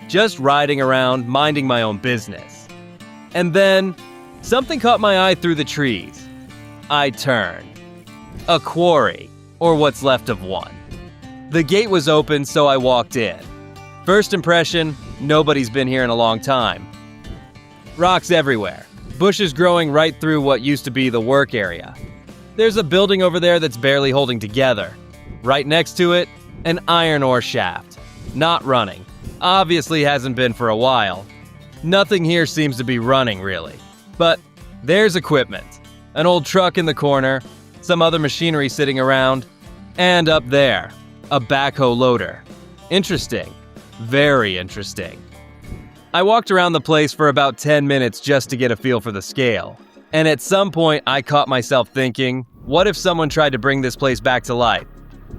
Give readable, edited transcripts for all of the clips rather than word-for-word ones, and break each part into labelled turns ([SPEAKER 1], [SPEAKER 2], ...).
[SPEAKER 1] just riding around, minding my own business. And then, something caught my eye through the trees. I turned. A quarry, or what's left of one. The gate was open, so I walked in. First impression, nobody's been here in a long time. Rocks everywhere, bushes growing right through what used to be the work area. There's a building over there that's barely holding together. Right next to it, an iron ore shaft. Not running. Obviously hasn't been for a while. Nothing here seems to be running, really. But there's equipment. An old truck in the corner, some other machinery sitting around, and up there, a backhoe loader. Interesting. Very interesting. I walked around the place for about 10 minutes just to get a feel for the scale. And at some point, I caught myself thinking, what if someone tried to bring this place back to life?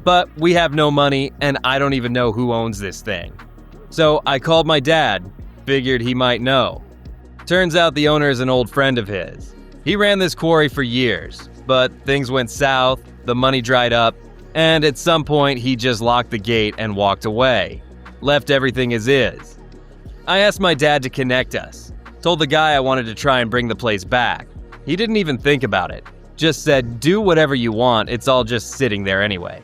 [SPEAKER 1] But we have no money, and I don't even know who owns this thing. So I called my dad, figured he might know. Turns out the owner is an old friend of his. He ran this quarry for years, but things went south, the money dried up, and at some point he just locked the gate and walked away. Left everything as is. I asked my dad to connect us. Told the guy I wanted to try and bring the place back. He didn't even think about it. Just said, do whatever you want, it's all just sitting there anyway.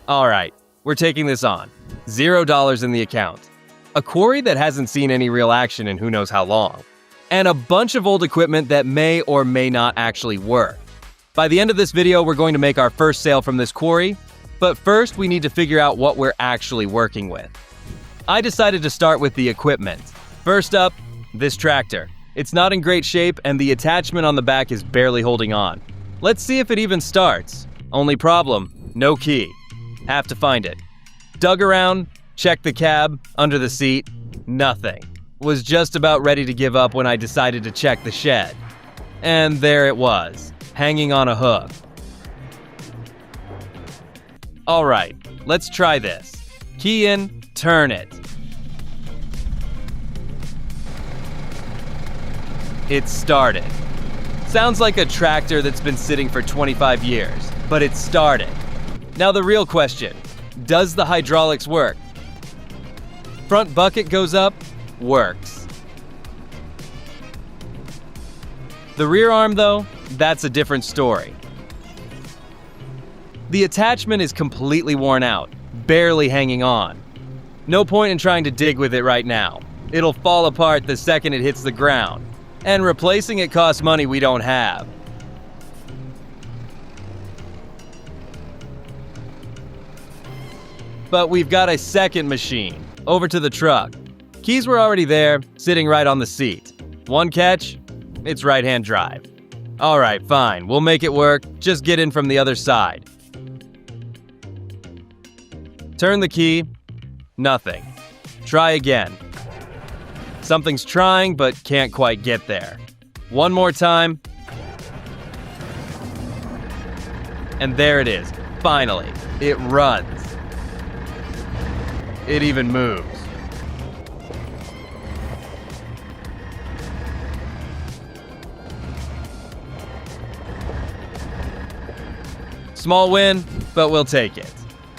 [SPEAKER 1] Alright, we're taking this on. $0 in the account. A quarry that hasn't seen any real action in who knows how long. And a bunch of old equipment that may or may not actually work. By the end of this video, we're going to make our first sale from this quarry, but first we need to figure out what we're actually working with. I decided to start with the equipment. First up, this tractor. It's not in great shape and the attachment on the back is barely holding on. Let's see if it even starts. Only problem, no key. Have to find it. Dug around, checked the cab, under the seat, nothing. Was just about ready to give up when I decided to check the shed. And there it was, hanging on a hook. Alright, let's try this. Key in, turn it. It started. Sounds like a tractor that's been sitting for 25 years, but it started. Now the real question, does the hydraulics work? Front bucket goes up, works. The rear arm though, that's a different story. The attachment is completely worn out, barely hanging on. No point in trying to dig with it right now. It'll fall apart the second it hits the ground. And replacing it costs money we don't have. But we've got a second machine. Over to the truck. Keys were already there, sitting right on the seat. One catch, it's right-hand drive. Alright, fine, we'll make it work. Just get in from the other side. Turn the key, nothing. Try again. Something's trying, but can't quite get there. One more time. And there it is. Finally, it runs. It even moves. Small win, but we'll take it.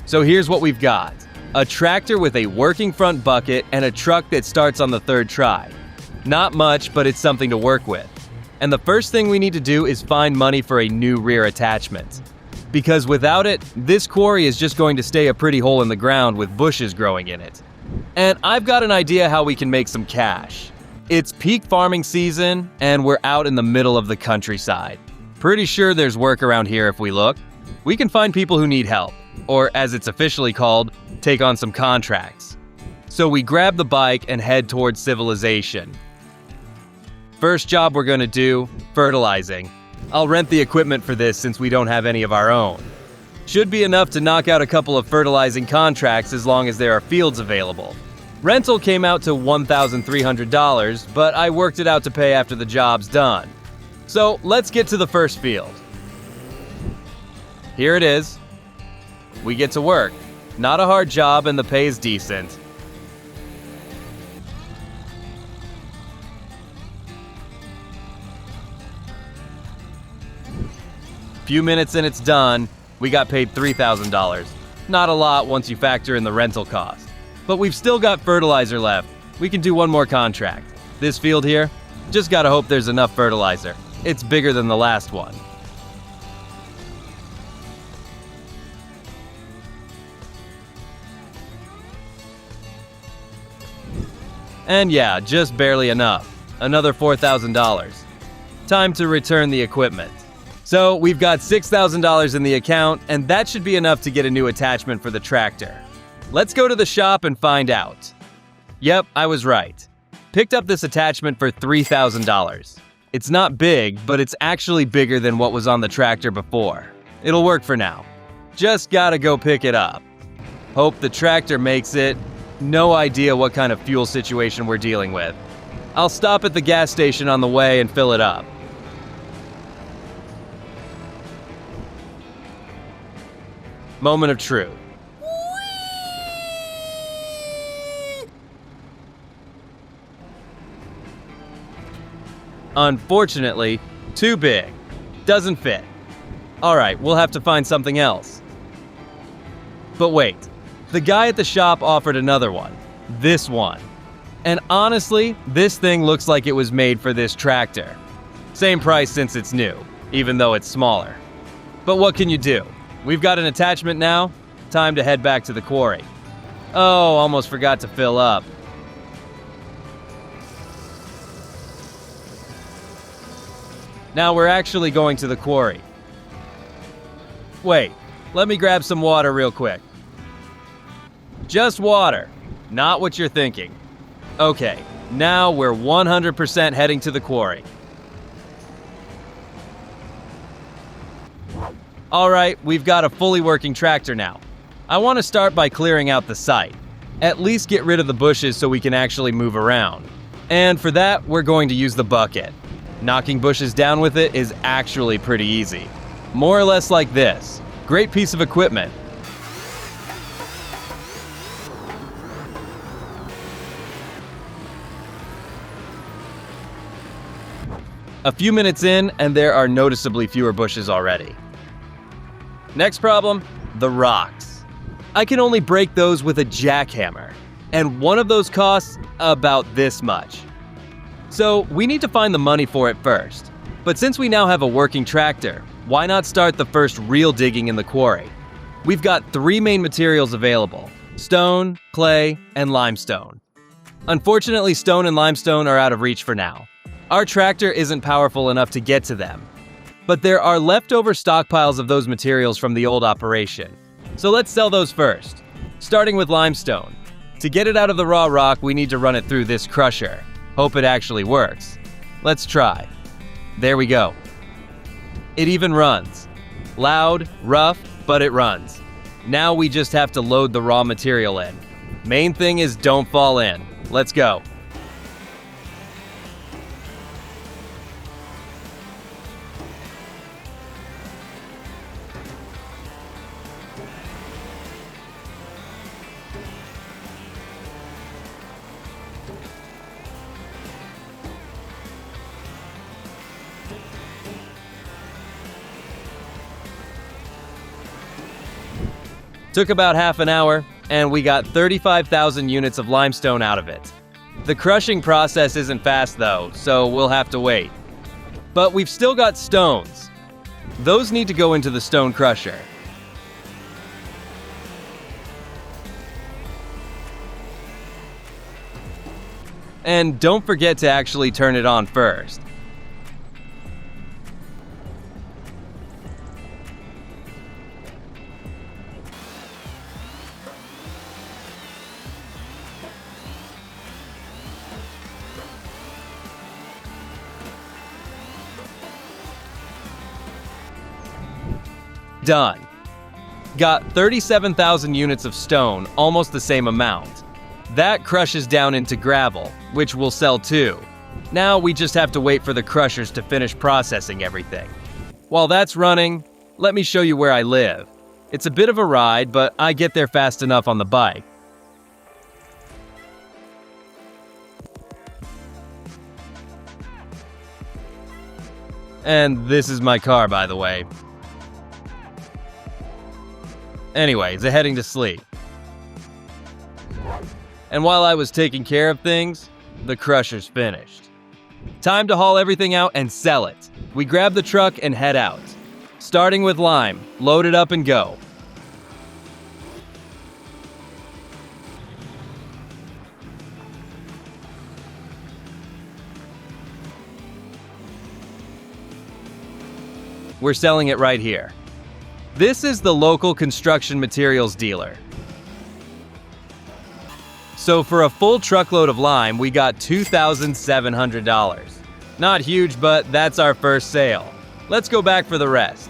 [SPEAKER 1] So here's what we've got. A tractor with a working front bucket and a truck that starts on the third try. Not much, but it's something to work with. And the first thing we need to do is find money for a new rear attachment. Because without it, this quarry is just going to stay a pretty hole in the ground with bushes growing in it. And I've got an idea how we can make some cash. It's peak farming season, and we're out in the middle of the countryside. Pretty sure there's work around here if we look. We can find people who need help, or as it's officially called, take on some contracts. So we grab the bike and head towards civilization. First job we're gonna do, fertilizing. I'll rent the equipment for this since we don't have any of our own. Should be enough to knock out a couple of fertilizing contracts as long as there are fields available. Rental came out to $1,300, but I worked it out to pay after the job's done. So let's get to the first field. Here it is. We get to work. Not a hard job and the pay is decent. Few minutes and it's done. We got paid $3,000. Not a lot once you factor in the rental cost. But we've still got fertilizer left, We can do one more contract. This field here, just gotta hope there's enough fertilizer. It's bigger than the last one. And yeah, just barely enough. Another $4,000. Time to return the equipment. So we've got $6,000 in the account, and that should be enough to get a new attachment for the tractor. Let's go to the shop and find out. Yep, I was right. Picked up this attachment for $3,000. It's not big, but it's actually bigger than what was on the tractor before. It'll work for now. Just gotta go pick it up. Hope the tractor makes it. No idea what kind of fuel situation we're dealing with. I'll stop at the gas station on the way and fill it up. Moment of truth. Unfortunately, too big. Doesn't fit. Alright, we'll have to find something else. But wait, the guy at the shop offered another one. This one. And honestly, this thing looks like it was made for this tractor. Same price since it's new, even though it's smaller. But what can you do? We've got an attachment now. Time to head back to the quarry. Oh, almost forgot to fill up. Now we're actually going to the quarry. Wait, let me grab some water real quick. Just water, not what you're thinking. Okay, now we're 100% heading to the quarry. Alright, we've got a fully working tractor now. I want to start by clearing out the site. At least get rid of the bushes so we can actually move around. And for that, we're going to use the bucket. Knocking bushes down with it is actually pretty easy. More or less like this. Great piece of equipment. A few minutes in, and there are noticeably fewer bushes already. Next problem, the rocks. I can only break those with a jackhammer, and one of those costs about this much. So we need to find the money for it first. But since we now have a working tractor, why not start the first real digging in the quarry? We've got 3 main materials available: stone, clay, and limestone. Unfortunately, stone and limestone are out of reach for now. Our tractor isn't powerful enough to get to them. But there are leftover stockpiles of those materials from the old operation. So let's sell those first. Starting with limestone. To get it out of the raw rock, we need to run it through this crusher. Hope it actually works. Let's try. There we go. It even runs. Loud, rough, but it runs. Now we just have to load the raw material in. Main thing is don't fall in. Let's go. Took about half an hour, and we got 35,000 units of limestone out of it. The crushing process isn't fast though, so we'll have to wait. But we've still got stones. Those need to go into the stone crusher. And don't forget to actually turn it on first. Done. Got 37,000 units of stone, almost the same amount. That crushes down into gravel, which we'll sell too. Now we just have to wait for the crushers to finish processing everything. While that's running, let me show you where I live. It's a bit of a ride, but I get there fast enough on the bike. And this is my car, by the way. Anyways, they're heading to sleep. And while I was taking care of things, the crusher's finished. Time to haul everything out and sell it. We grab the truck and head out. Starting with lime, load it up and go. We're selling it right here. This is the local construction materials dealer. So for a full truckload of lime, we got $2,700. Not huge, but that's our first sale. Let's go back for the rest.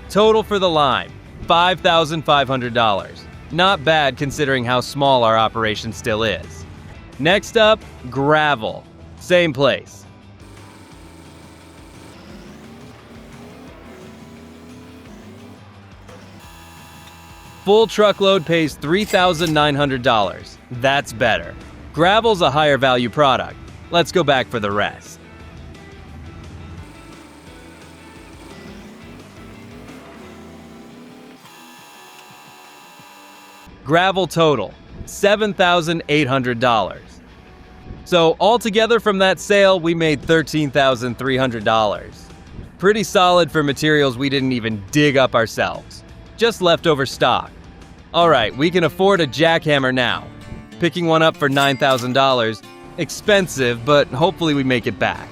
[SPEAKER 1] Total for the lime, $5,500. Not bad considering how small our operation still is. Next up, gravel. Same place. Full truckload pays $3,900. That's better. Gravel's a higher value product. Let's go back for the rest. Gravel total, $7,800. So altogether from that sale, we made $13,300. Pretty solid for materials we didn't even dig up ourselves. Just leftover stock. Alright, we can afford a jackhammer now. Picking one up for $9,000. Expensive, but hopefully we make it back.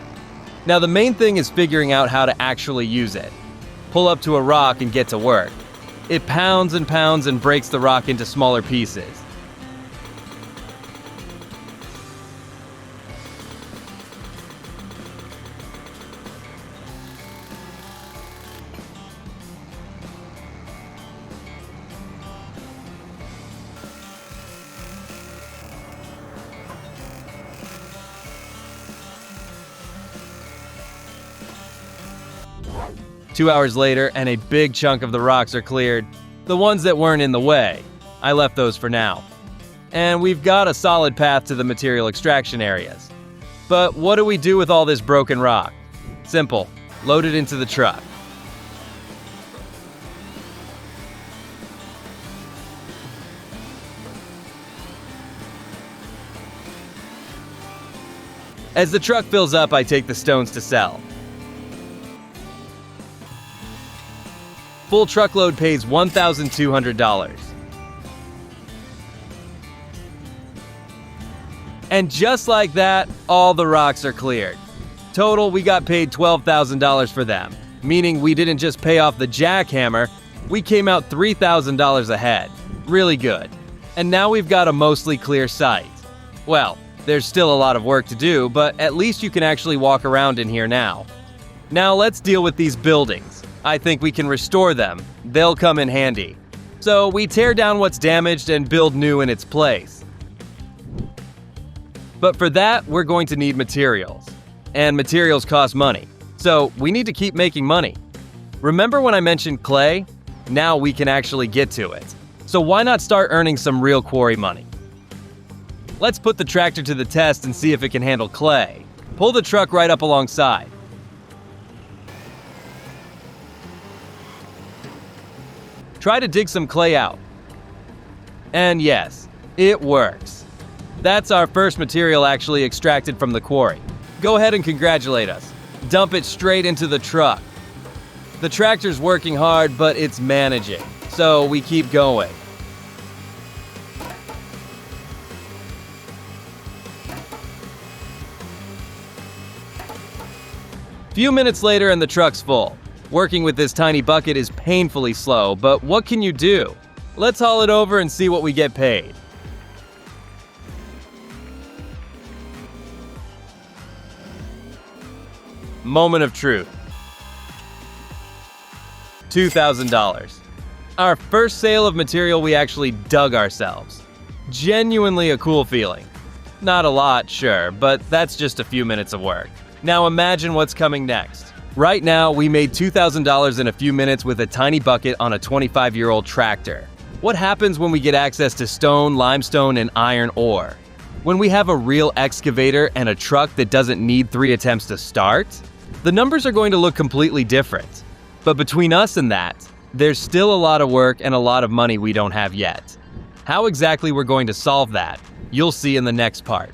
[SPEAKER 1] Now the main thing is figuring out how to actually use it. Pull up to a rock and get to work. It pounds and pounds and breaks the rock into smaller pieces. Two hours later, and a big chunk of the rocks are cleared. The ones that weren't in the way. I left those for now. And we've got a solid path to the material extraction areas. But what do we do with all this broken rock? Simple. Load it into the truck. As the truck fills up, I take the stones to sell. Full truckload pays $1,200. And just like that, all the rocks are cleared. Total, we got paid $12,000 for them, meaning we didn't just pay off the jackhammer, we came out $3,000 ahead. Really good. And now we've got a mostly clear site. Well, there's still a lot of work to do, but at least you can actually walk around in here now. Now let's deal with these buildings. I think we can restore them. They'll come in handy. So we tear down what's damaged and build new in its place. But for that, we're going to need materials. And materials cost money. So we need to keep making money. Remember when I mentioned clay? Now we can actually get to it. So why not start earning some real quarry money? Let's put the tractor to the test and see if it can handle clay. Pull the truck right up alongside. Try to dig some clay out. And yes, it works. That's our first material actually extracted from the quarry. Go ahead and congratulate us. Dump it straight into the truck. The tractor's working hard, but it's managing, so we keep going. Few minutes later and the truck's full. Working with this tiny bucket is painfully slow, but what can you do? Let's haul it over and see what we get paid. Moment of truth. $2,000. Our first sale of material we actually dug ourselves. Genuinely a cool feeling. Not a lot, sure, but that's just a few minutes of work. Now imagine what's coming next. Right now, we made $2,000 in a few minutes with a tiny bucket on a 25-year-old tractor. What happens when we get access to stone, limestone, and iron ore? When we have a real excavator and a truck that doesn't need 3 attempts to start? The numbers are going to look completely different. But between us and that, there's still a lot of work and a lot of money we don't have yet. How exactly we're going to solve that, you'll see in the next part.